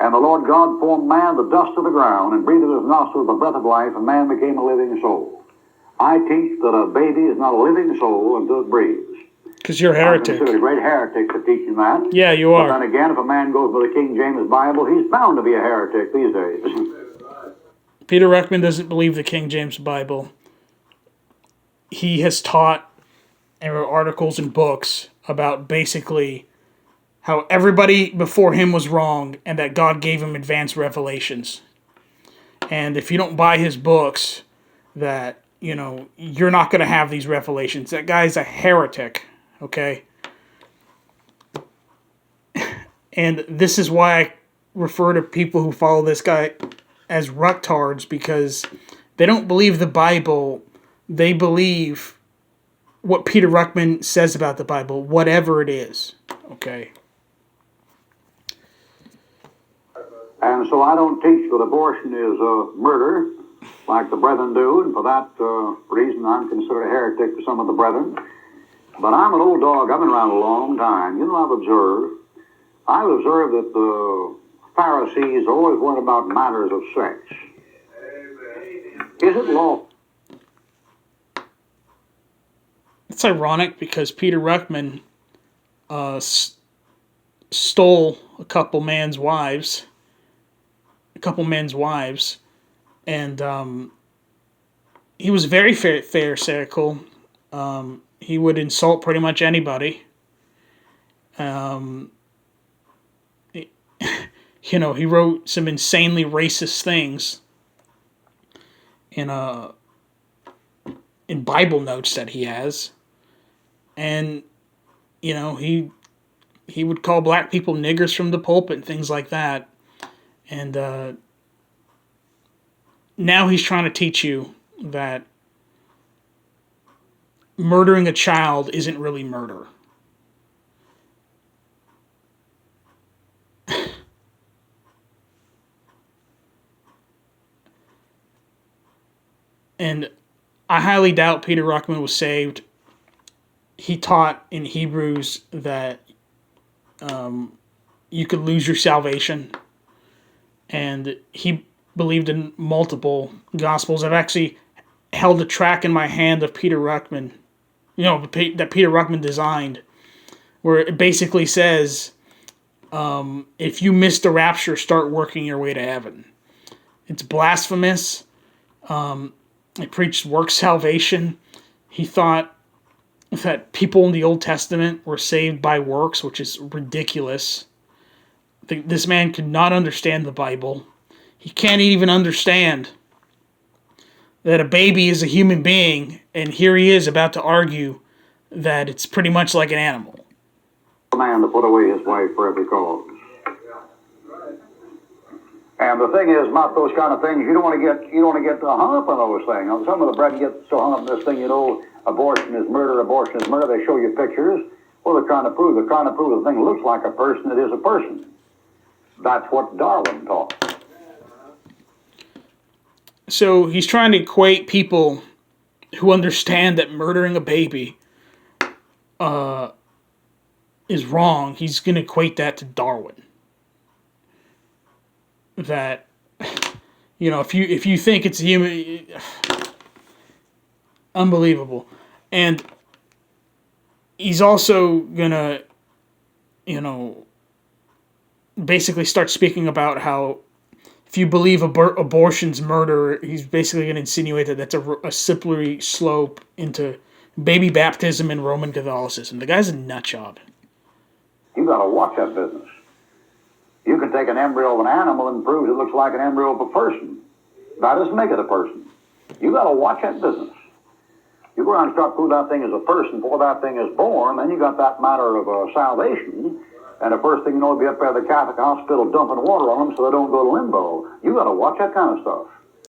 And the Lord God formed man the dust of the ground and breathed in his nostrils the breath of life, and man became a living soul. I teach that a baby is not a living soul until it breathes. Because you're a heretic. I'm considered a great heretic for teaching that. Yeah, you are. But then again, if a man goes by the King James Bible, he's bound to be a heretic these days. Peter Ruckman doesn't believe the King James Bible. He has taught and wrote articles and books about basically how everybody before him was wrong and that God gave him advanced revelations. And if you don't buy his books, that, you know, you're not going to have these revelations. That guy's a heretic, okay? And this is why I refer to people who follow this guy as rucktards, because they don't believe the Bible. They believe what Peter Ruckman says about the Bible, whatever it is, okay? And so I don't teach that abortion is murder, like the brethren do, and for that reason I'm considered a heretic to some of the brethren. But I'm an old dog. I've been around a long time. You know, I've observed that the Pharisees always went about matters of sex. Is it lawful? It's ironic because Peter Ruckman stole a couple men's wives, and he was very pharisaical. He would insult pretty much anybody. You know, he wrote some insanely racist things in Bible notes that he has. And, you know, he would call black people niggers from the pulpit and things like that. And now he's trying to teach you that murdering a child isn't really murder. And I highly doubt Peter Ruckman was saved. He taught in Hebrews that you could lose your salvation. And he believed in multiple gospels. I've actually held a tract in my hand of Peter Ruckman, you know, that Peter Ruckman designed, where it basically says, if you miss the rapture, start working your way to heaven. It's blasphemous. He preached work salvation. He thought that people in the Old Testament were saved by works, which is ridiculous. This man could not understand the Bible. He can't even understand that a baby is a human being, and here he is about to argue that it's pretty much like an animal. A man to put away his wife for every cause. And the thing is, about those kind of things, you don't want to get hung up on those things. Some of the brethren get so hung up on this thing, you know, abortion is murder, abortion is murder. They show you pictures. What are they trying to prove? They're trying to prove the thing looks like a person, it is a person. That's what Darwin taught. So he's trying to equate people who understand that murdering a baby is wrong. He's going to equate that to Darwin. That, you know, if you think it's human, unbelievable. And he's also gonna, you know, basically start speaking about how if you believe abortion's murder, he's basically going to insinuate that that's a slippery slope into baby baptism in Roman Catholicism. The guy's a nut job. You got to watch that business. You can take an embryo of an animal and prove it looks like an embryo of a person. That doesn't make it a person. You got to watch that business. You go around and start proving that thing is a person before that thing is born, then you got that matter of salvation, and the first thing you know, you'll be up there at the Catholic hospital dumping water on them so they don't go to limbo. You got to watch that kind of stuff.